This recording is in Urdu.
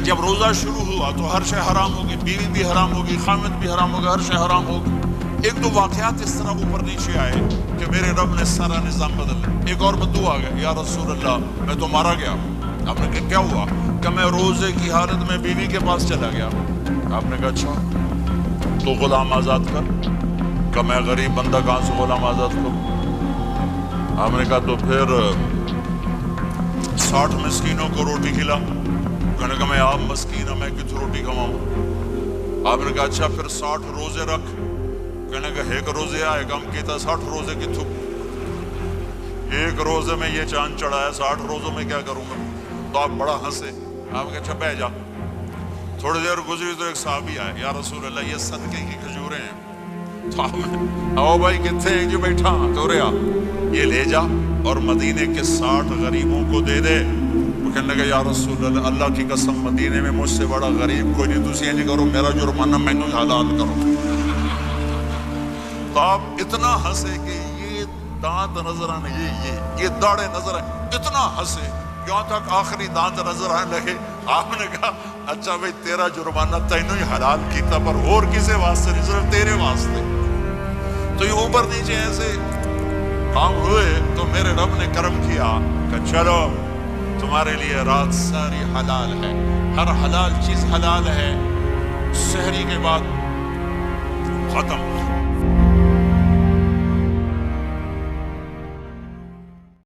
جب روزہ شروع ہوا تو ہر شے حرام ہوگی، بیوی بھی حرام ہوگی، خامد بھی حرام ہوگا، ہر شے حرام ہوگی۔ ایک دو واقعات اس طرح اوپر نیچے آئے کہ میرے رب نے سارا نظام بدل دیا۔ ایک اور بدو آ گیا، یا رسول اللہ میں تو مارا گیا۔ آپ نے کہا کیا ہوا؟ کہ میں روزے کی حالت میں بیوی کے پاس چلا گیا۔ آپ نے کہا اچھا تو غلام آزاد کر۔ کہ میں غریب بندہ کہاں سے غلام آزاد کروں؟ آپ نے کہا تو پھر 60 مسکینوں کو روٹی کھلا۔ کہنے کہ میں آپ مسکین ہوں، میں کتوں روٹی کھواؤں؟ آپ نے کہا اچھا پھر 60 روزے رکھ۔ کہنے کہ ایک روزے آئے کم کیتا 60 روزے کتوں؟ ایک روزے میں یہ چاند چڑھایا، 60 روزوں میں کیا کروں گا؟ تو آپ بڑا ہنسے۔ آپ کہا اچھا بہ جا۔ تھوڑی دیر گزری تو ایک صحابی آئے، یا رسول اللہ یہ صدقے کی کھجوریں ہیں۔ تو آپ نے او بھائی کتنے ہیں جو بیٹھا تو رہا، یہ لے جا اور مدینے کے 60 غریبوں کو دے دے۔ وہ کہنے لگا یا رسول اللہ اللہ کی قسم مدینے میں مجھ سے بڑا غریب کوئی نہیں، تسی یہ کرو میرا جرمانہ مینوں حلال کرو۔ تو آپ اتنا ہنسے کہ یہ دانت نظر آنے، یہ داڑھیں نظر آئے، اتنا ہنسے یہاں تک آخری دانت نظر آنے لگے۔ آپ نے کہا اچھا بھائی تیرا جرمانہ تینوں ہی حلال کیتا، پر اور کسے واسطے نہیں، صرف تیرے واسطے۔ تو یہ اوپر نیچے ایسے کام ہوئے تو میرے رب نے کرم کیا کہ چلو تمہارے لیے رات ساری حلال ہے، ہر حلال چیز حلال ہے۔ سحری کے بعد ختم۔